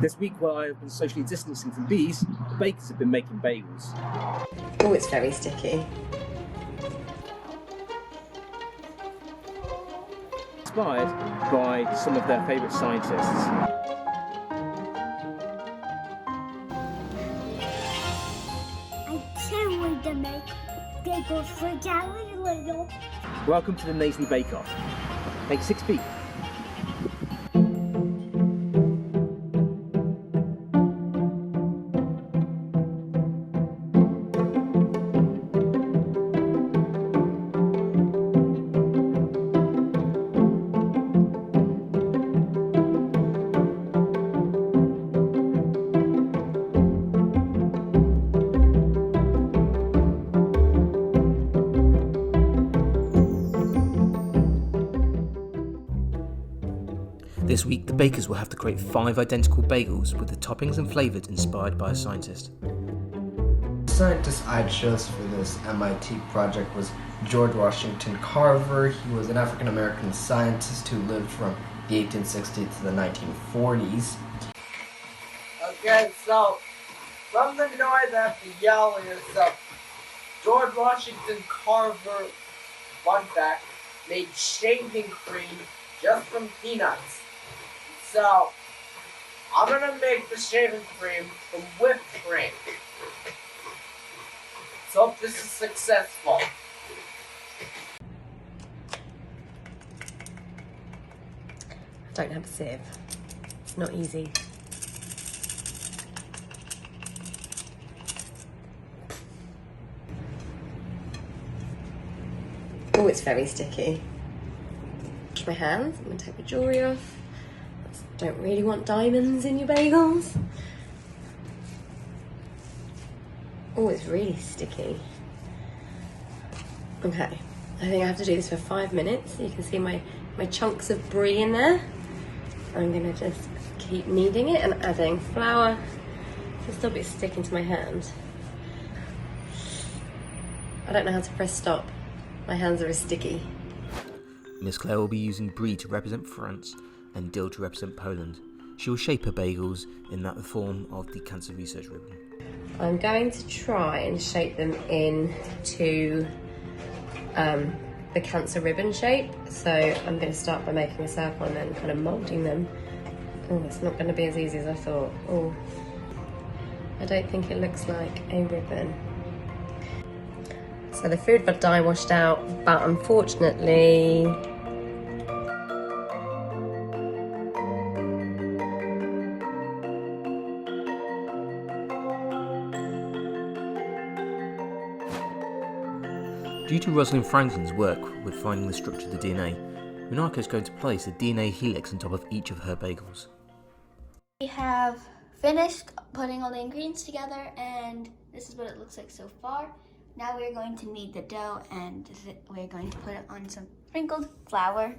This week, while I've been socially distancing from bees, the bakers have been making bagels. Oh, it's very sticky. Inspired by some of their favourite scientists. I can't wait to make bagels for Galileo. Welcome to the Nasally Bake Off. Make 6 feet. This week, the bakers will have to create 5 identical bagels with the toppings and flavours inspired by a scientist. The scientist I chose for this MIT project was George Washington Carver. He was an African-American scientist who lived from the 1860s to the 1940s. Okay, so from the noise after yelling and stuff, George Washington Carver, fun fact, made shaving cream just from peanuts. So, I'm gonna make the shaving cream from whipped cream. So hope this is successful. I don't have a sieve. It's not easy. Oh, it's very sticky. Wash my hands. I'm going to take my jewellery off. Don't really want diamonds in your bagels. Oh, it's really sticky. Okay, I think I have to do this for 5 minutes. You can see my chunks of brie in there. I'm gonna just keep kneading it and adding flour to stop it sticking to my hand. I don't know how to press stop. My hands are sticky. Miss Clare will be using brie to represent France and dill to represent Poland. She will shape her bagels in that form of the Cancer Research Ribbon. I'm going to try and shape them into the cancer ribbon shape. So I'm going to start by making a circle and then kind of moulding them. Oh, it's not going to be as easy as I thought. Oh, I don't think it looks like a ribbon. So the food got dye washed out, but unfortunately, due to Rosalind Franklin's work with finding the structure of the DNA, Minako is going to place a DNA helix on top of each of her bagels. We have finished putting all the ingredients together, and this is what it looks like so far. Now we're going to knead the dough, and we're going to put it on some sprinkled flour.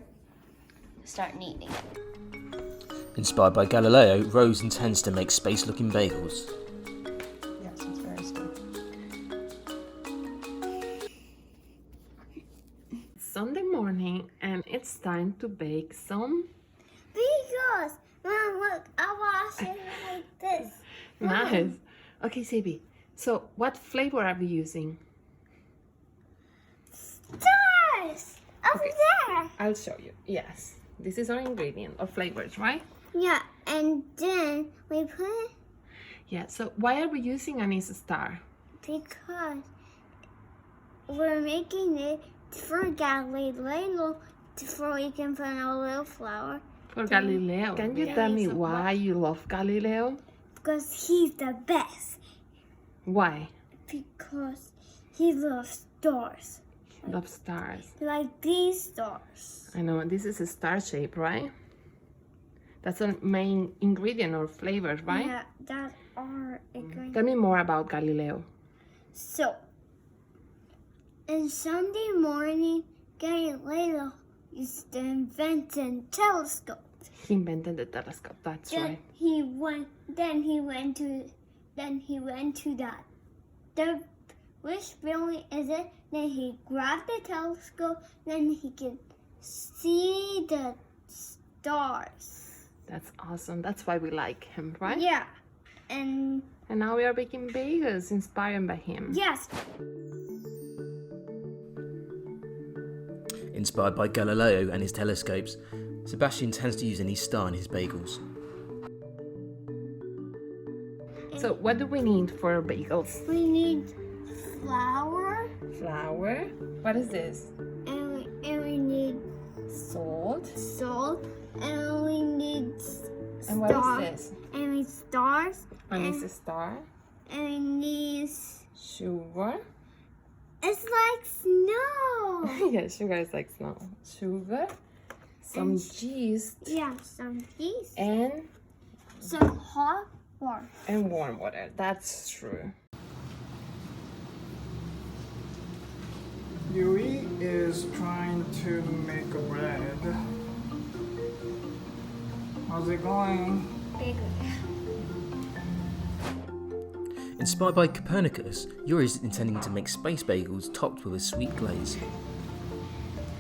Start kneading it. Inspired by Galileo, Rose intends to make space-looking bagels. yes, it's very small. Sunday morning, and it's time to bake some Bagels! Mom, look, I wash it like this. nice. Okay, Sebi. So, what flavor are we using? Stars! Over Okay. there! I'll show you. Yes, this is our ingredient or flavors, right? Yeah, and then we put Yeah. So, why are we using anise star? because we're making it for Galileo, for we can put a little flour. For Galileo. Can you tell me why you love Galileo? Because he's the best. Why? Because he loves stars. Love stars. Like these stars. I know. This is a star shape, right? That's a main ingredient or flavor, right? Yeah, that are ingredients. Tell me more about Galileo. So, on Sunday morning, Galileo used to invent a telescope. He invented the telescope. That's Then right. he went to that. Which building is it? Then he grabbed the telescope. Then he could see the stars. That's awesome. That's why we like him, right? Yeah. And now we are baking bagels inspired by him. yes. Inspired by Galileo and his telescopes, Sebastian tends to use an East star in his bagels. So what do we need for our bagels? We need flour Flour. What is this? and we need Salt. salt and we need And what is this? and we need stars And it's a star. and we need Sugar. it's like snow. Yeah, sugar is like snow. Sugar. Some yeast. Yeah, some yeast, And some hot water. warm water. That's true. Yuri is trying to make a bread. How's it going? Bigger. Inspired by Copernicus, Yuri is intending to make space bagels topped with a sweet glaze.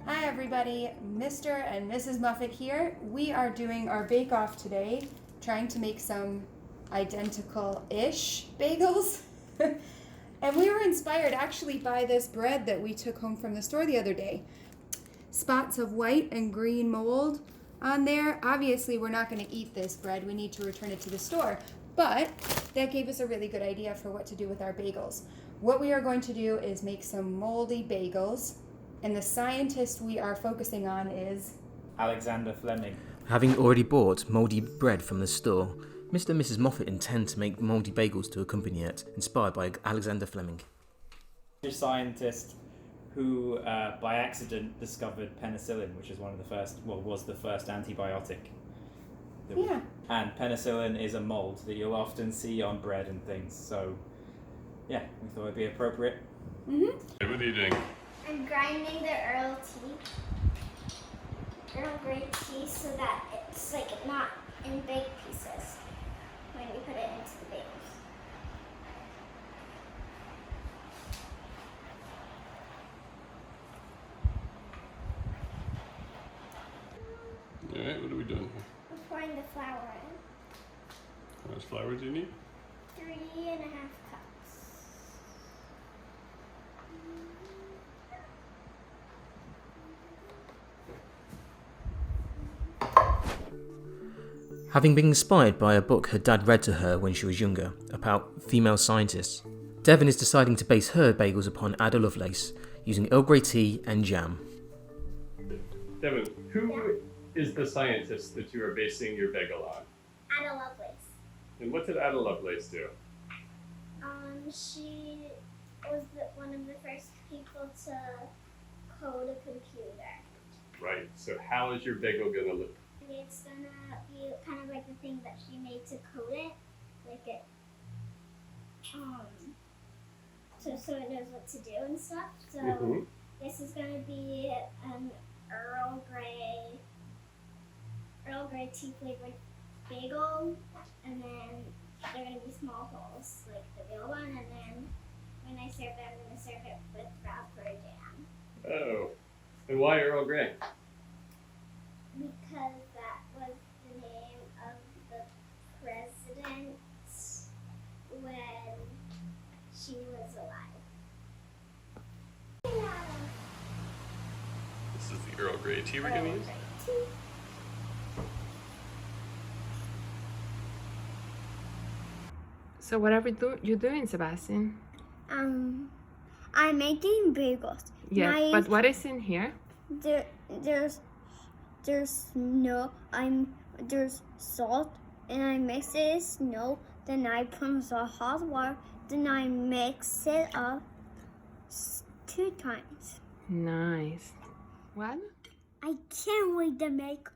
Hi everybody, Mr. and Mrs. Moffat here. We are doing our bake-off today, trying to make some identical-ish bagels. And we were inspired actually by this bread that we took home from the store the other day. Spots of white and green mold on there. Obviously we're not going to eat this bread, we need to return it to the store. But that gave us a really good idea for what to do with our bagels. What we are going to do is make some moldy bagels. And the scientist we are focusing on is Alexander Fleming. Having already bought mouldy bread from the store, Mr. and Mrs. Moffat intend to make mouldy bagels to accompany it, inspired by Alexander Fleming. A scientist who, by accident, discovered penicillin, which is was the first antibiotic. Yeah. And penicillin is a mold that you'll often see on bread and things. So, yeah, we thought it'd be appropriate. Hey, what are you doing? I'm grinding the Earl Grey tea so that it's like not in big pieces when you put it into the bagels. Alright, what are we doing here? I'm pouring the flour in. How much flour do you need? 3.5 cups. Having been inspired by a book her dad read to her when she was younger about female scientists, Devon is deciding to base her bagels upon Ada Lovelace, using Earl Grey tea and jam. Devon, who is the scientist that you are basing your bagel on? Ada Lovelace. And what did Ada Lovelace do? She was one of the first people to code a computer. Right, so how is your bagel gonna look? It's gonna be kind of like the thing that she made to code it, like it, so it knows what to do and stuff. So this is gonna be an Earl Grey tea flavored bagel, and then they're gonna be small holes like the real one, and then when I serve it, I'm gonna serve it with raspberry jam. Oh, and why Earl Grey? Because that was the name of the president when she was alive. This is the Earl Grey tea we're gonna use? So what are you doing, Sebastian? I'm making bagels. Yeah, but what is in here? There's there's salt, and I mix it with snow. Then I put some hot water. Then I mix it up 2 times. Nice. What? I can't wait to make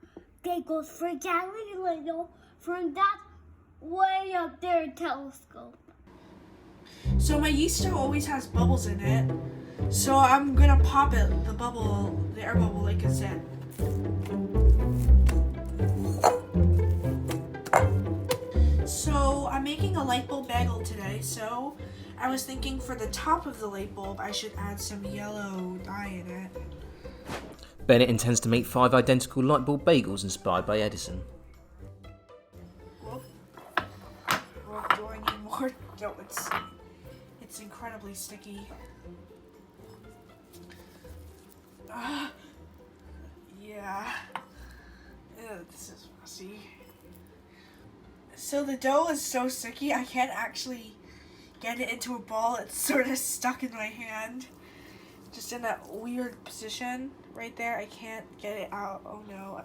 bagels for Galileo from that way up there telescope. So my yeast dough always has bubbles in it. So I'm gonna pop it, the air bubble like it said. So I'm making a light bulb bagel today, so I was thinking for the top of the light bulb I should add some yellow dye in it. Bennett intends to make 5 identical light bulb bagels inspired by Edison. Or no, it's incredibly sticky. Yeah. Ew, this is messy. So the dough is so sticky, I can't actually get it into a ball. It's sort of stuck in my hand. Just in that weird position right there. I can't get it out. Oh no.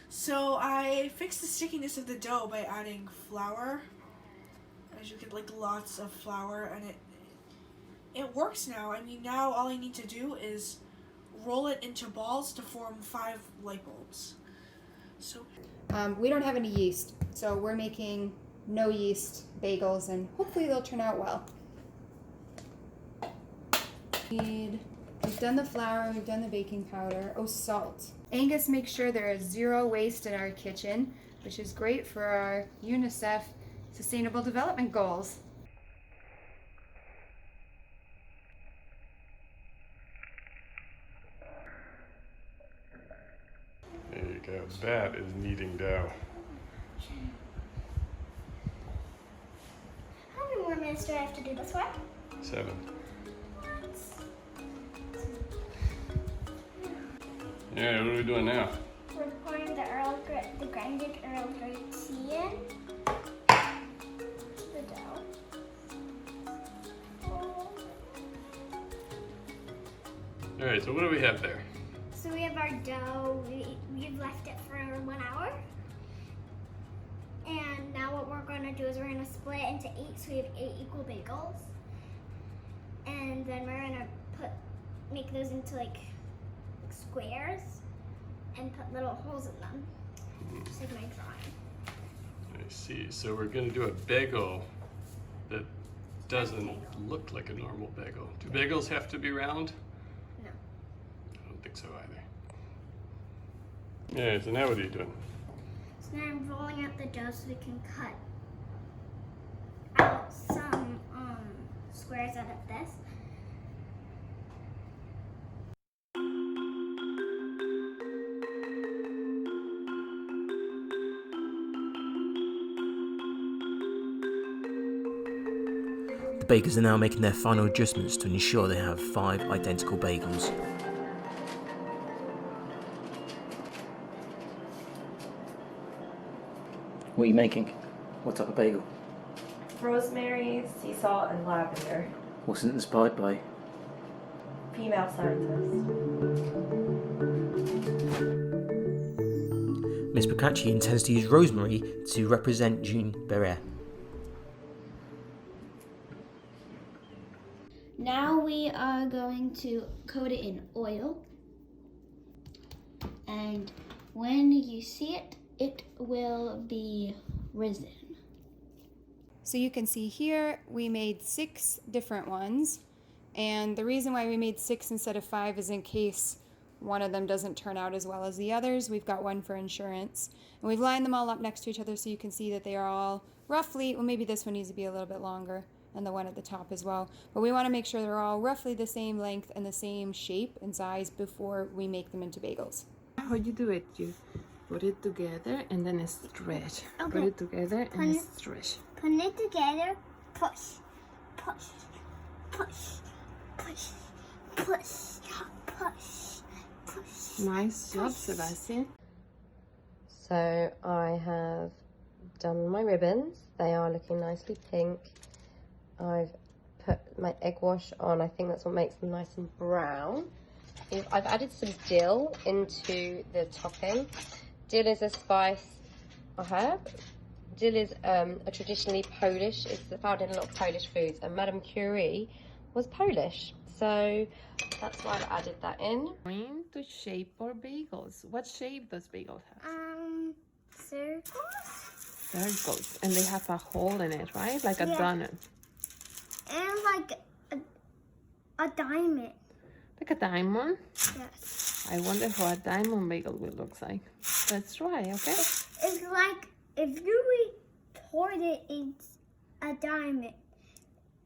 So I fixed the stickiness of the dough by adding flour. As you get like lots of flour, and it works now. I mean, now all I need to do is roll it into balls to form 5 light bulbs. So we don't have any yeast, so we're making no yeast bagels, and hopefully they'll turn out well. We've done the flour, we've done the baking powder. Oh, salt. Angus makes sure there is 0 waste in our kitchen, which is great for our UNICEF Sustainable Development Goals. There you go. That is kneading dough. How many more minutes do I have to do this for? 7. Yeah, what are we doing now? We're pouring the grinded Earl Grey tea in to the dough. All right, so what do we have there? So we have our dough. We've left it for 1 hour. And now what we're going to do is we're going to split it into 8, so we have 8 equal bagels. And then we're going to make those into like squares and put little holes in them, just like my drawing. I see. So we're going to do a bagel that doesn't look like a normal bagel. Do bagels have to be round? No. I don't think so either. Yeah, so now what are you doing? So now I'm rolling out the dough so we can cut out some squares out of this. The bakers are now making their final adjustments to ensure they have 5 identical bagels. What are you making? What type of bagel? Rosemary, sea salt, and lavender. What's it inspired by? Female scientist. Miss Procacci intends to use rosemary to represent June Beret. Now we are going to coat it in oil. And when you see it, it will be risen. So you can see here we made 6 different ones, and the reason why we made 6 instead of 5 is in case one of them doesn't turn out as well as the others. We've got one for insurance, and we've lined them all up next to each other so you can see that they are all roughly, well, maybe this one needs to be a little bit longer, and the one at the top as well, but we want to make sure they're all roughly the same length and the same shape and size before we make them into bagels. How you do it? You put it together and then stretch. Okay. Put it together and stretch. Put it together, push, push, push, push, push, push, push. Nice job, Sebastian. So I have done my ribbons. They are looking nicely pink. I've put my egg wash on. I think that's what makes them nice and brown. I've added some dill into the topping. Dill is a spice or herb. Dill is a traditionally Polish. It's found in a lot of Polish foods, and Madame Curie was Polish, so that's why I've added that in. Going to shape our bagels. What shape does bagels have? Circles. Circles, and they have a hole in it, right? Like a Yeah. donut. And like a diamond. Like a diamond. Yes. I wonder how a diamond bagel will look like. Let's try, okay? It's like if you poured it in a diamond.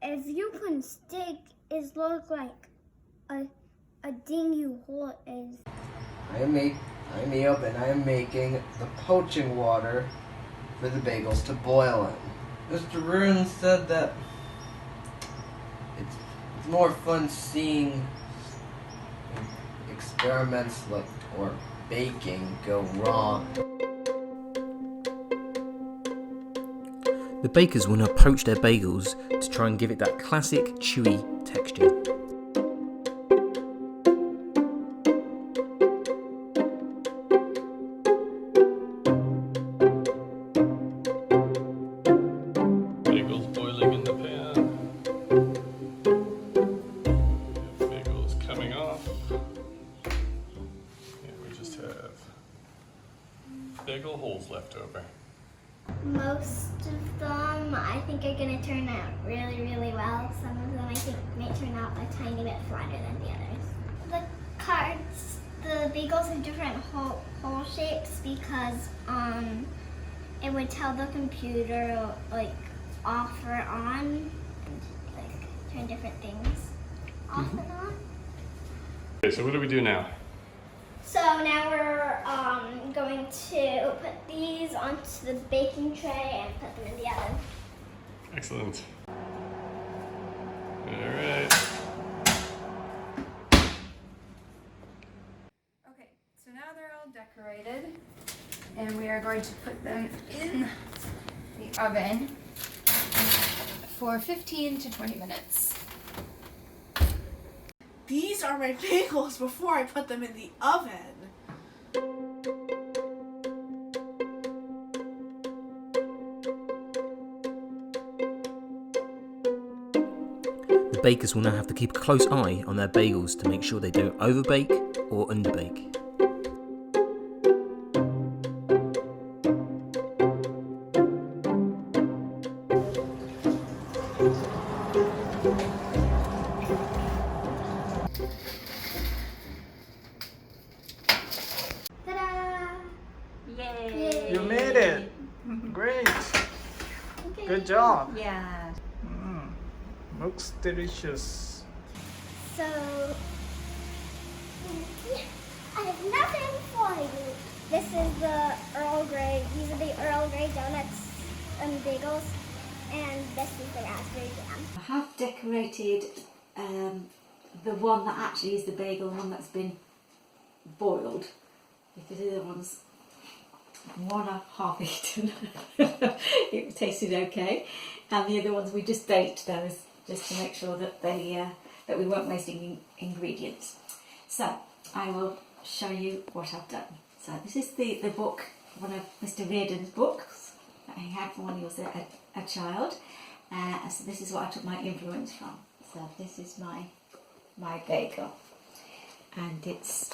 If you put a stick, it looks like a thing you hold is. I'm up and I am making the poaching water for the bagels to boil in. Mr. Reardon said that it's more fun seeing experiments or baking go wrong. The bakers will now poach their bagels to try and give it that classic chewy texture. Bagels boiling in the pan. Bagels coming off. And we just have bagel holes left over. Most of them I think are going to turn out really, really well. Some of them I think may turn out a tiny bit flatter than the others. The cards, the bagels have different hole shapes because it would tell the computer like off or on and like turn different things off and on. Okay, so what do we do now? So now we're going to put these onto the baking tray and put them in the oven. Excellent. Alright. Okay, so now they're all decorated, and we are going to put them in the oven for 15 to 20 minutes. These are my bagels before I put them in the oven. The bakers will now have to keep a close eye on their bagels to make sure they don't overbake or underbake. Ta-da! Yay! You made it. Great. Okay. Good job. Yeah. Looks delicious. So, I have nothing for you. This is the Earl Grey. These are the Earl Grey donuts and bagels, and this is the raspberry jam. I have decorated the one that actually is the bagel, one that's been boiled, because the other one's one I've half eaten. It tasted okay, and the other ones we just baked those just to make sure that they that we weren't wasting ingredients. So I will show you what I've done. So this is the book, one of Mr. Reardon's books that he had from when he was a child. So this is what I took my influence from. So this is my bagel, and it's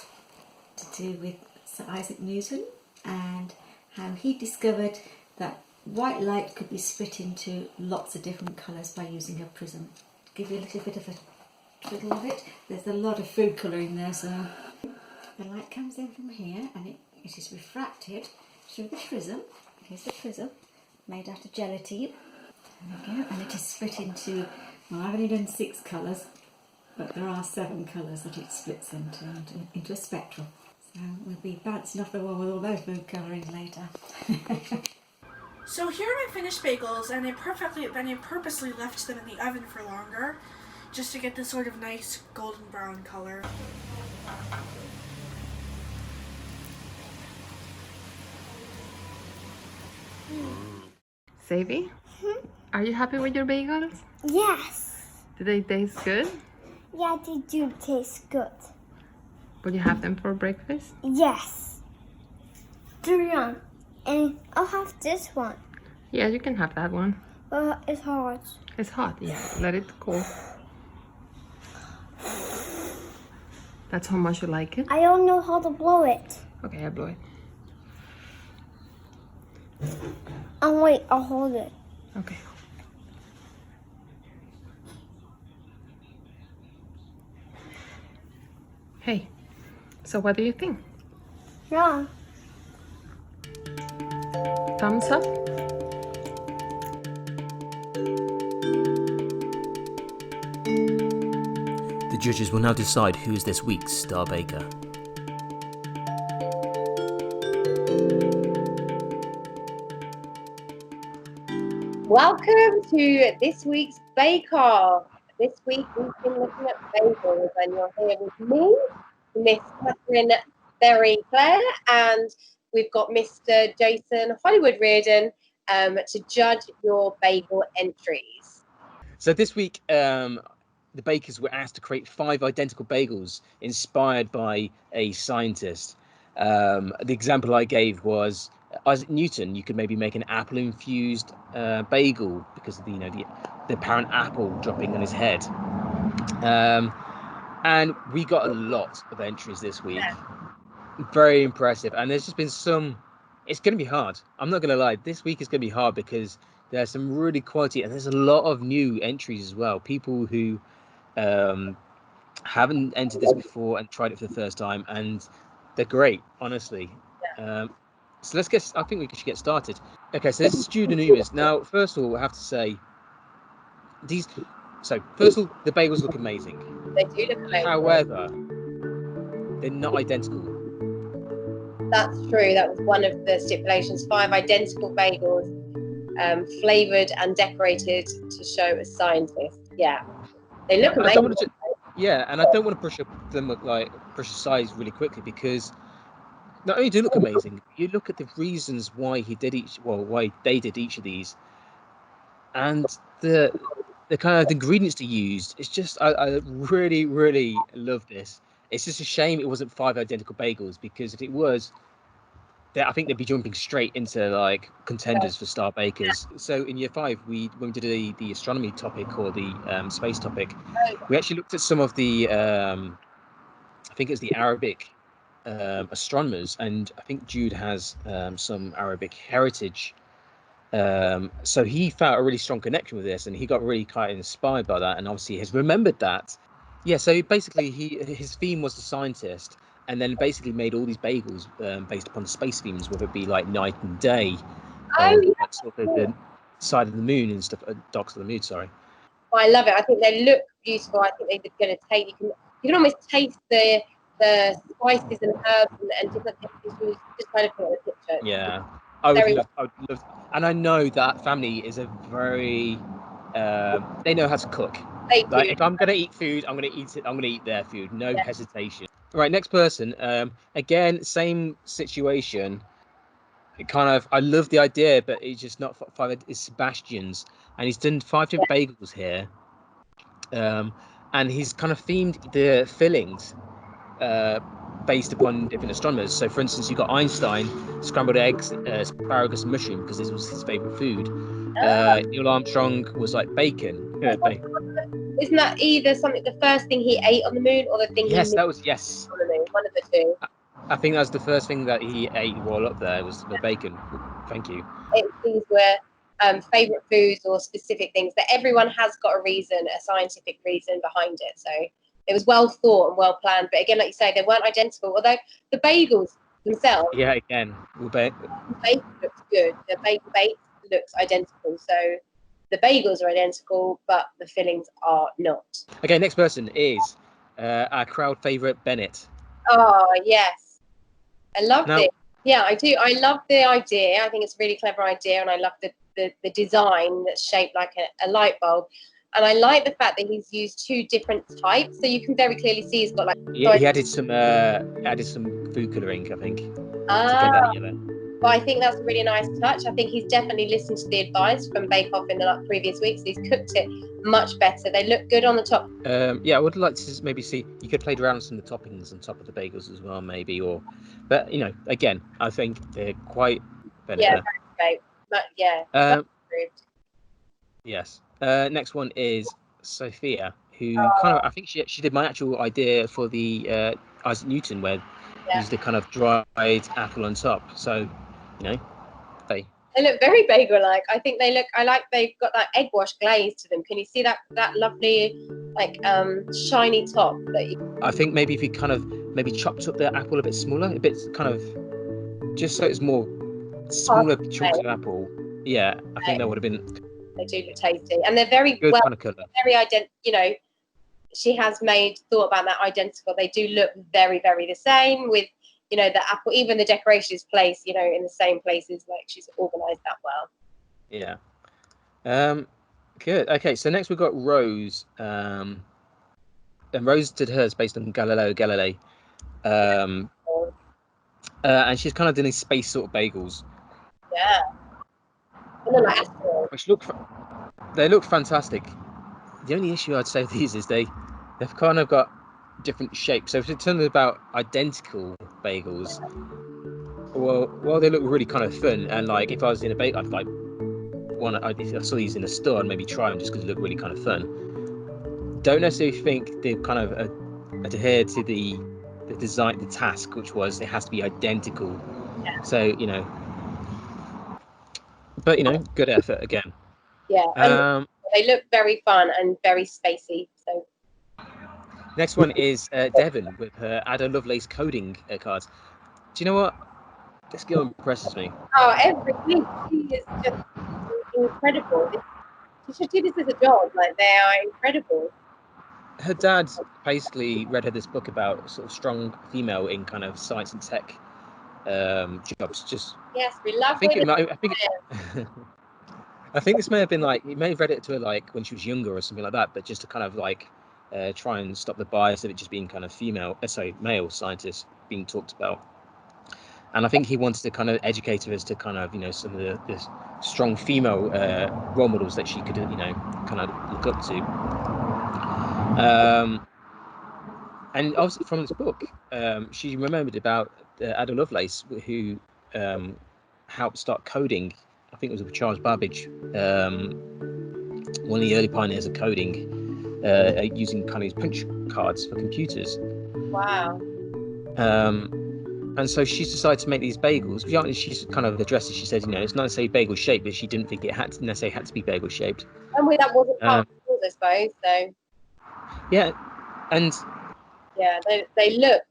to do with Sir Isaac Newton and how he discovered that white light could be split into lots of different colours by using a prism. To give you a little bit of a twiddle of it, there's a lot of food colouring there, so the light comes in from here and it is refracted through the prism. Here's the prism, made out of gelatine. There we go, and it is split into, well, I've only done 6 colours, but there are 7 colours that it splits into a spectrum. So we'll be bouncing off the wall with all those food colouring later. So here are my finished bagels, and I purposely left them in the oven for longer, just to get this sort of nice golden brown color. Sadie, are you happy with your bagels? Yes. Do they taste good? Yeah, they do taste good. Would you have them for breakfast? Yes. Durian. And I'll have this one. Yeah, you can have that one. It's hot. It's hot, yeah. Let it cool. That's how much you like it? I don't know how to blow it. Okay, I blow it. Oh wait, I'll hold it. Okay. Hey, so what do you think? Yeah. Thumbs up? The judges will now decide who is this week's star baker. Welcome to this week's Bake Off. This week we've been looking at bagels, and you're here with me, Miss Katherine Clare, and we've got Mr. Jason Hollywood Reardon to judge your bagel entries. So this week, the bakers were asked to create 5 identical bagels inspired by a scientist. The example I gave was Isaac Newton. You could maybe make an apple-infused bagel because of the apparent apple dropping on his head. And we got a lot of entries this week. Very impressive. And there's just been some. It's going to be hard. I'm not going to lie. This week is going to be hard because there's some really quality, and there's a lot of new entries as well. People who haven't entered this before and tried it for the first time, and they're great, honestly. So I think we should get started. Okay, so this is stewed anumas. Now, first of all, I have to say, first of all, the bagels look amazing. They do look amazing. However, they're not identical. That's true. That was one of the stipulations. 5 identical bagels, flavoured and decorated to show a scientist. Yeah, they look amazing. And I don't want to push size really quickly, because not only do look amazing, you look at the reasons why they did each of these, and the kind of ingredients they used. It's just I really, really love this. It's just a shame it wasn't 5 identical bagels, because if it was, I think they'd be jumping straight into like contenders for star bakers. So in year 5, when we did the astronomy topic, or the space topic, we actually looked at some of the I think it's the Arabic astronomers, and I think Jude has some Arabic heritage. So he felt a really strong connection with this, and he got really kind of inspired by that, and obviously has remembered that. Yeah, so basically his theme was the scientist, and then basically made all these bagels based upon the space themes, whether it be like night and day, sort of the side of the moon and stuff, dark side of the moon, sorry. I love it. I think they look beautiful. I think they're going to take. You can almost taste the spices and herbs and different things just kind of put in the picture. Yeah, I would love, and I know that family is a very they know how to cook. They do. Like, if I'm gonna eat food, I'm gonna eat it. I'm gonna eat their food, no hesitation. Right, next person. Again, same situation. I love the idea, but it's just not 5. It's Sebastian's, and he's done 5 different bagels here. And he's kind of themed the fillings based upon different astronomers. So, for instance, you've got Einstein, scrambled eggs, asparagus, and mushroom, because this was his favorite food. Neil Armstrong was like bacon. Isn't that either the first thing he ate on the moon, or the thing Yes, he that was yes. on the moon? One of the two. I think that was the first thing that he ate while up there, was the bacon. Thank you. These were favourite foods or specific things that everyone has got a scientific reason behind it. So it was well thought and well planned. But again, like you say, they weren't identical. Although the bagels themselves, again, the bacon looks good. The bake looks identical. So the bagels are identical, but the fillings are not. Okay, next person is our crowd favourite, Bennett. Oh yes, I love it. Yeah, I do. I love the idea. I think it's a really clever idea, and I love the design that's shaped like a light bulb. And I like the fact that he's used 2 different types, so you can very clearly see he's got like. Yeah, he added some food colouring, I think, to get that yellow. But I think that's a really nice touch. I think he's definitely listened to the advice from Bake Off in the previous weeks. He's cooked it much better. They look good on the top. I would like to maybe see, you could play around with some of the toppings on top of the bagels as well, maybe, but again, I think they're quite better. Yeah, great. Yes. Next one is Sophia, who I think she did my actual idea for the Isaac Newton, where used the kind of dried apple on top. So, they look very bagel-like. I think they look. They've got that egg wash glaze to them. Can you see that lovely, shiny top? I think maybe if you kind of chopped up the apple a bit smaller, a bit kind of, just so it's more smaller chunks of apple. Yeah, I think that would have been. They do look tasty, and they're very good kind of colour. Very identical. She has thought about that identical. They do look very, very the same, with the apple, even the decoration is placed in the same places. Like, she's organised that well. Yeah. Good. Okay, so next we've got Rose. And Rose did hers based on Galileo Galilei. And she's kind of doing these space sort of bagels. Yeah. And then like asteroids. Which they look fantastic. The only issue I'd say with these is they've kind of got different shapes. So if it's talking about identical bagels, well, they look really kind of fun. And like if I was in a bagel, I'd like if I saw these in a store, I'd maybe try them just because they look really kind of fun. Don't necessarily think they've kind of adhered to the design, the task, which was it has to be identical. Yeah. So but good effort again. Yeah, and they look very fun and very spacey. So next one is Devon with her Ada Lovelace coding cards. Do you know what? This girl impresses me. Oh, every week she is just incredible. She should do this as a job. Like, they are incredible. Her dad basically read her this book about sort of strong female in kind of science and tech jobs. Just yes, we love. I think this may have been like he may have read it to her like when she was younger or something like that, but just to kind of like try and stop the bias of it just being kind of male scientists being talked about. And I think he wanted to kind of educate her as to kind of some of the strong female role models that she could kind of look up to. And obviously from this book, she remembered about Ada Lovelace, who helped start coding. I think it was with Charles Babbage, one of the early pioneers of coding, using kind of these punch cards for computers. Wow. And so she's decided to make these bagels. She's kind of addressed it. She said, it's not necessarily bagel shaped, but she didn't think it necessarily had to be bagel shaped. And that wasn't part of the rules, I suppose. So. Yeah, and. Yeah, they look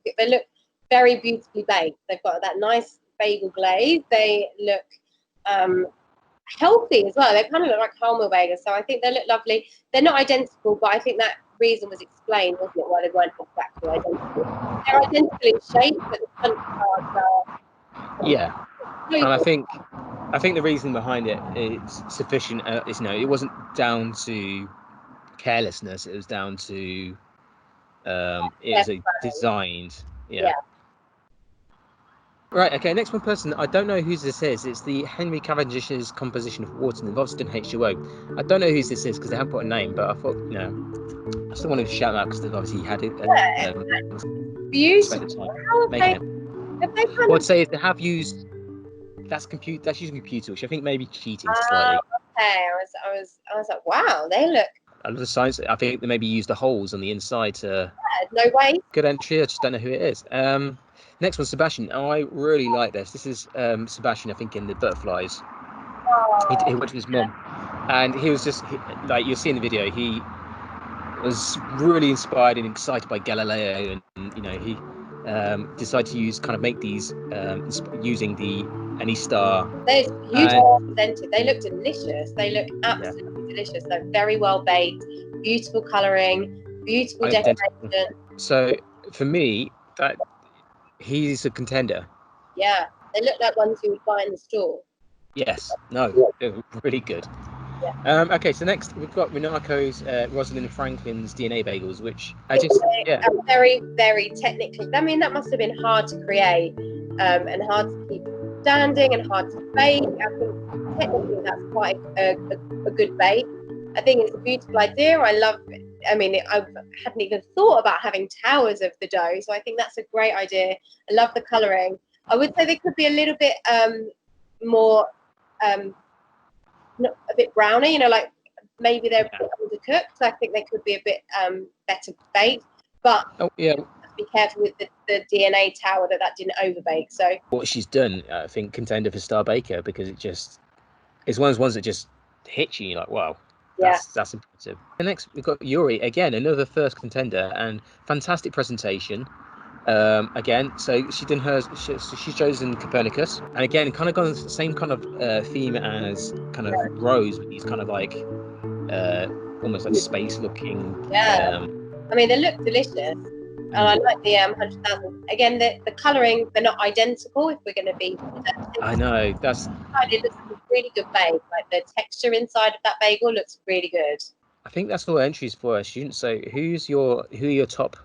very beautifully baked. They've got that nice bagel glaze. They look healthy as well. They kind of look like wholemeal bagels, so I think they look lovely. They're not identical, but I think that reason was explained, wasn't it? Why they weren't exactly identical. They're identical in shape, but the punch cards are. Yeah, and I think the reason behind it is sufficient. It wasn't down to carelessness. It was down to it was designed. Yeah. Right, okay, next one person, I don't know whose this is. It's the Henry Cavendish's composition of water and obviously done H2O. I don't know whose this is because they haven't put a name, but I thought, I still wanted to shout out because they've obviously had it. Beautiful. How have what I'd say is they have used, that's using computer, which I think may be cheating slightly. Okay, I was like, wow, they look. I love the science. I think they maybe used the holes on the inside to. Yeah, no way. Good entry. I just don't know who it is. Next one, Sebastian. Oh, I really like this. This is Sebastian, I think, in the Butterflies. Oh. He went with his mum, and he was just like you'll see in the video. He was really inspired and excited by Galileo, and he decided to make these using the any star. They're beautifully presented. They look delicious. They look absolutely delicious. They're very well baked, beautiful colouring, beautiful decoration. So for me, that he's a contender. Yeah, they look like ones you would buy in the store. Yes, no, they're really good. Yeah. Okay, so next we've got Monaco's Rosalind Franklin's DNA bagels, which very, very technically. I mean, that must have been hard to create and hard to keep standing and hard to bake. I think technically that's quite a good bake. I think it's a beautiful idea. I love it. I mean, I hadn't even thought about having towers of the dough, so I think that's a great idea. I love the colouring. I would say they could be a little bit more, not a bit browner, like maybe they're a bit undercooked. So I think they could be a bit better baked. But be careful with the DNA tower that didn't overbake. So what she's done, I think, contender for Star Baker because it's one of those ones that just hits you. You're like, wow. That's impressive. And next we've got Yuri again, another first contender and fantastic presentation. Again, so she's chosen Copernicus, and again, kind of gone the same kind of theme as kind of Rose with these kind of like almost like space looking. I mean, they look delicious, and I like the 100,000. Again, the colouring, they're not identical. If we're going to be, I know that's. It looks really good bake. Like the texture inside of that bagel looks really good. I think that's all entries for our students. So who are your top?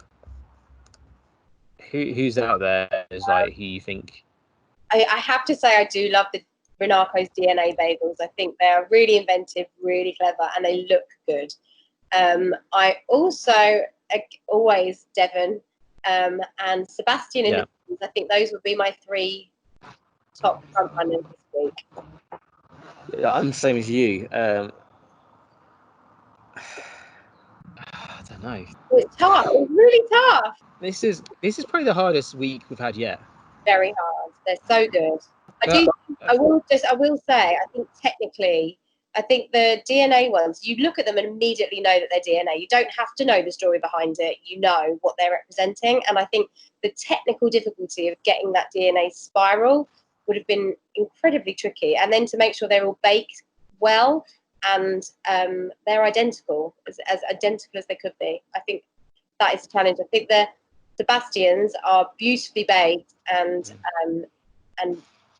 Who's out there is like who you think? I have to say I do love the Renaco's DNA bagels. I think they're really inventive, really clever, and they look good. I also always Devon and Sebastian in the I think those would be my 3 top front runners this week. I'm the same as you. I don't know. It's tough. It's really tough. This is probably the hardest week we've had yet. Very hard. They're so good. I will say, I think technically, I think the DNA ones, you look at them and immediately know that they're DNA. You don't have to know the story behind it. You know what they're representing. And I think the technical difficulty of getting that DNA spiral would have been incredibly tricky. And then to make sure they're all baked well and they're identical, as identical as they could be. I think that is a challenge. I think the Sebastians are beautifully baked and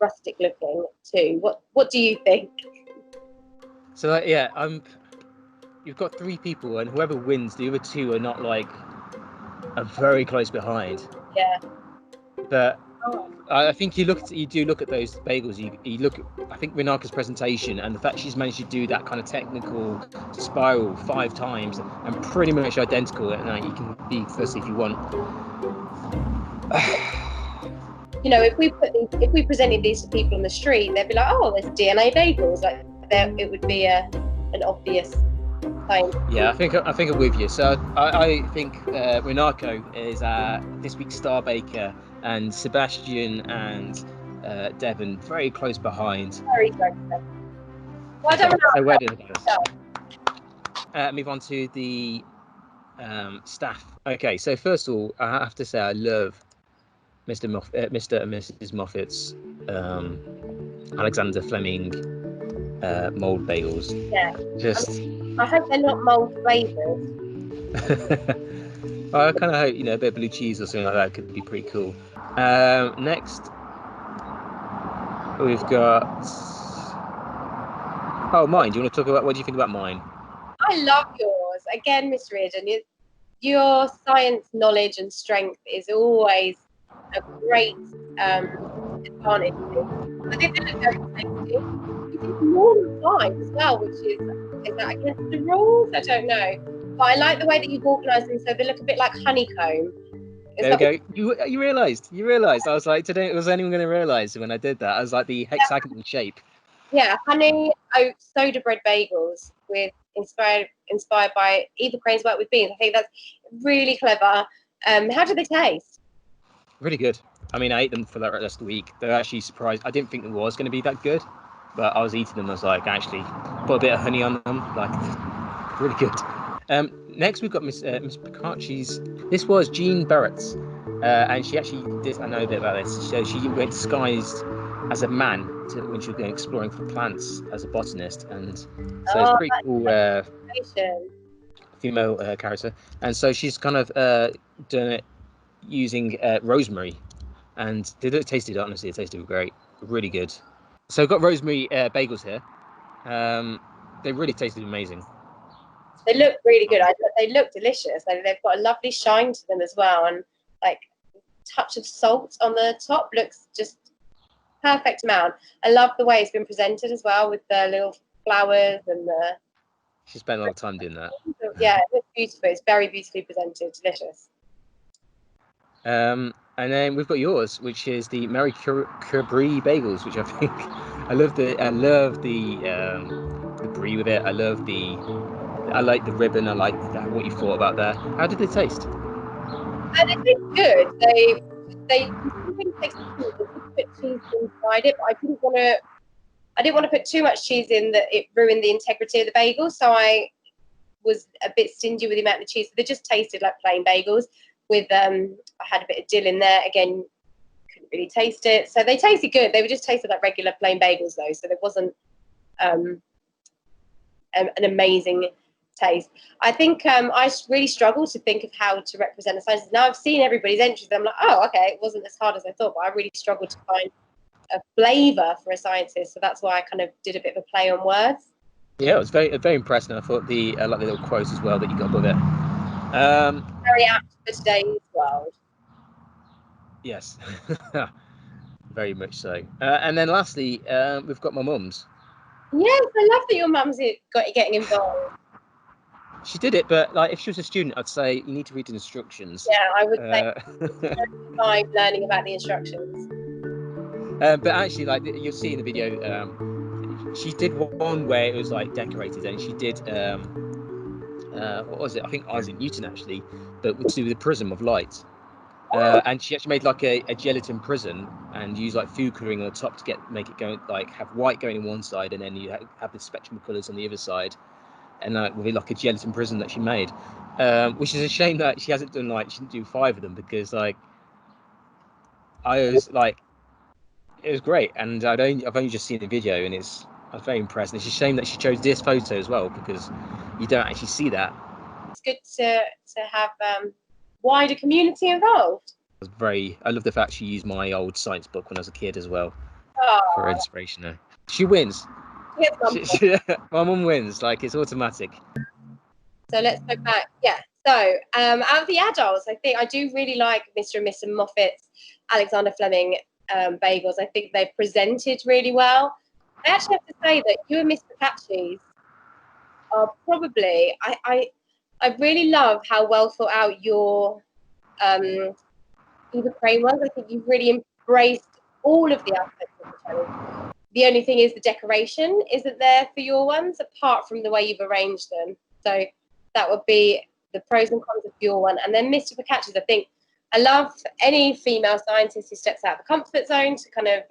rustic looking too. What do you think? So you've got 3 people, and whoever wins, the other 2 are not like are very close behind. Yeah. But I think you do look at those bagels. You look at, I think, Renaco's presentation and the fact she's managed to do that kind of technical spiral 5 times and pretty much identical. And you can be first if you want. You know, if we presented these to people on the street, they'd be like, "Oh, there's DNA bagels." Like, it would be an obvious thing. Yeah, I think I'm with you. So I think Renaco is this week's star baker, and Sebastian and Devon very close behind. Very close. Well, I don't know. So where did it go? Move on to the staff. Okay, so first of all, I have to say I love Mr. and Mrs Moffat's Alexander Fleming mould bagels. Yeah. Just. I hope they're not mould flavours. I kind of hope, a bit of blue cheese or something like that could be pretty cool. Next, we've got. Oh, mine. Do you want to talk about what do you think about mine? I love yours. Again, Miss Reardon, your science knowledge and strength is always a great advantage. I think they look very tasty. You did more than 5 as well, which is that against the rules? I don't know. But I like the way that you've organised them so they look a bit like honeycomb. There we go. You realised. I was like, today, was anyone going to realise when I did that? I was like the hexagonal shape. Yeah, honey oat soda bread bagels with inspired by Eva Crane's work with beans. I think that's really clever. How do they taste? Really good. I mean, I ate them for the rest of the week. They're actually surprised. I didn't think it was going to be that good, but I was eating them. I was like, actually, put a bit of honey on them. Like, really good. Next, we've got Miss Procacci's. This was Jean Barrett's, and she actually did. I know a bit about this. So she went disguised as a man when she was going exploring for plants as a botanist, and so it's a pretty cool female character. And so she's kind of done it using rosemary, and it tasted, honestly, it tasted great, really good. So I've got rosemary bagels here. They really tasted amazing. They look really good. They look delicious. They've got a lovely shine to them as well, and like touch of salt on the top looks just perfect amount. I love the way it's been presented as well with the little flowers and the. She spent a lot of time doing that. Yeah, it looks beautiful. It's very beautifully presented. Delicious. And then we've got yours, which is the Marie Curie bagels, which I think I love the brie with it. I like the ribbon. I like what you thought about that. How did they taste? They taste good. They really taste good. They put cheese inside it, but I didn't want to put too much cheese in that it ruined the integrity of the bagel. So I was a bit stingy with the amount of cheese. So they just tasted like plain bagels. With I had a bit of dill in there. Again, couldn't really taste it. So they tasted good. They were just tasted like regular plain bagels though. So there wasn't an amazing taste. I think I really struggled to think of how to represent the sciences. Now I've seen everybody's entries. I'm like, oh, okay, it wasn't as hard as I thought, but I really struggled to find a flavour for a scientist. So that's why I kind of did a bit of a play on words. Yeah, it was very impressed, and I thought I like the little quotes as well that you got above it. Very apt for today's world. Yes, very much so. And then lastly, we've got my mum's. Yes, I love that your mum's getting involved. She did it, but like if she was a student, I'd say you need to read the instructions. Yeah, I would say by learning about the instructions. But actually, like you'll see in the video, she did one where it was like decorated, and she did what was it? I think Isaac Newton actually, but to do with the prism of light. And she actually made like a gelatin prism and used like food colouring on the top to make it go like have white going in one side, and then you have the spectrum of colours on the other side, and with like a gelatin prism that she made, which is a shame that she hasn't done she didn't do 5 of them, because like I was like it was great, and I've only just seen the video, and I was very impressed. And it's a shame that she chose this photo as well, because you don't actually see that. It's good to have wider community involved. I love the fact she used my old science book when I was a kid as well for Aww. inspiration. There, she wins. Yes, my mum wins. Like it's automatic. So let's go back. Yeah. So out of the adults, I think I do really like Mr. and Mrs Moffat's Alexander Fleming bagels. I think they presented really well. I actually have to say that you and Miss Procacci's are probably I really love how well thought out your Eva Crane ones. I think you've really embraced all of the aspects of the challenge. The only thing is the decoration isn't there for your ones, apart from the way you've arranged them. So that would be the pros and cons of your one. And then Mr. Procacci's, I think I love any female scientist who steps out of the comfort zone to kind of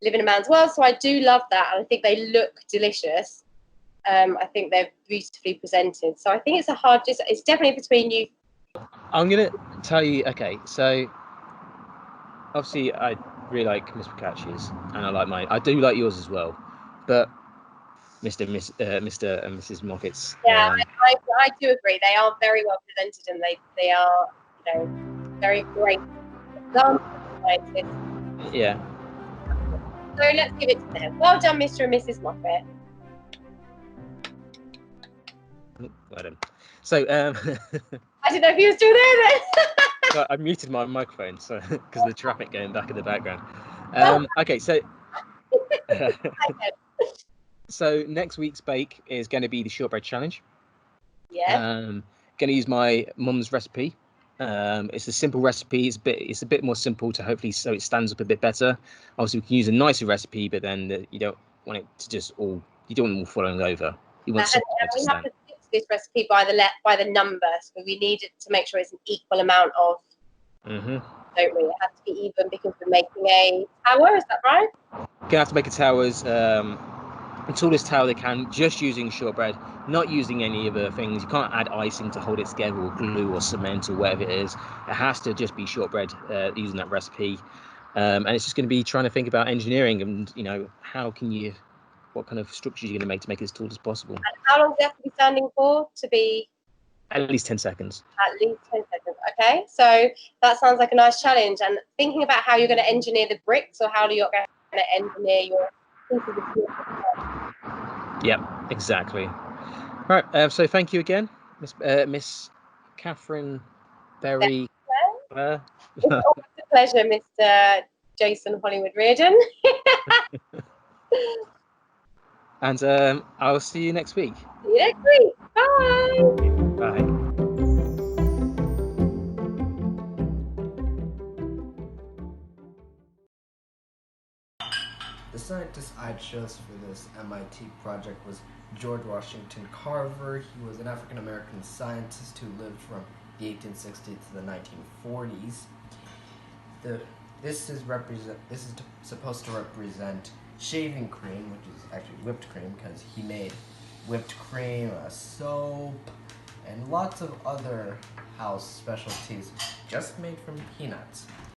live in a man's world. So I do love that, and I think they look delicious. I think they're beautifully presented. So I think it's it's definitely between you. I'm gonna tell you. Okay, so obviously I really like Miss Procacci's, and I like mine. I do like yours as well, but Mr. and Mrs Moffat's. Yeah, I do agree. They are very well presented, and they are very great examples of scientists. Yeah. So let's give it to them. Well done, Mr. and Mrs Moffat. Well done. So I didn't know if you were still there then. I muted my microphone because of the traffic going back in the background. Okay, so so next week's bake is going to be the shortbread challenge. Yeah. Going to use my mum's recipe. It's a simple recipe. It's a bit more simple to hopefully so it stands up a bit better. Obviously, we can use a nicer recipe, but then you don't want it to you don't want them all falling over. You want something to stand. Have to fix this recipe by the numbers, but we need it to make sure it's an equal amount of. Mm-hmm. Don't we? It has to be even because we're making a tower. Is that right? Gonna have to make a towers. The tallest tower they can, just using shortbread, not using any other things. You can't add icing to hold it together, or glue or cement or whatever it is. It has to just be shortbread using that recipe. And it's just going to be trying to think about engineering and what kind of structures you're going to make it as tall as possible. And how long do you have to be standing for to be? At least 10 seconds. At least 10 seconds. Okay, so that sounds like a nice challenge. And thinking about how you're going to engineer the bricks, or how you're going to engineer your pieces of wood. Yep, exactly. Right, so thank you again, Miss Katherine Berry. It's always a pleasure, Mr. Jason Hollywood Reardon. And I'll see you next week. See you next week. Bye. Bye. The scientist I chose for this MIT project was George Washington Carver. He was an African-American scientist who lived from the 1860s to the 1940s. This is supposed to represent shaving cream, which is actually whipped cream, because he made whipped cream, soap, and lots of other house specialties just made from peanuts.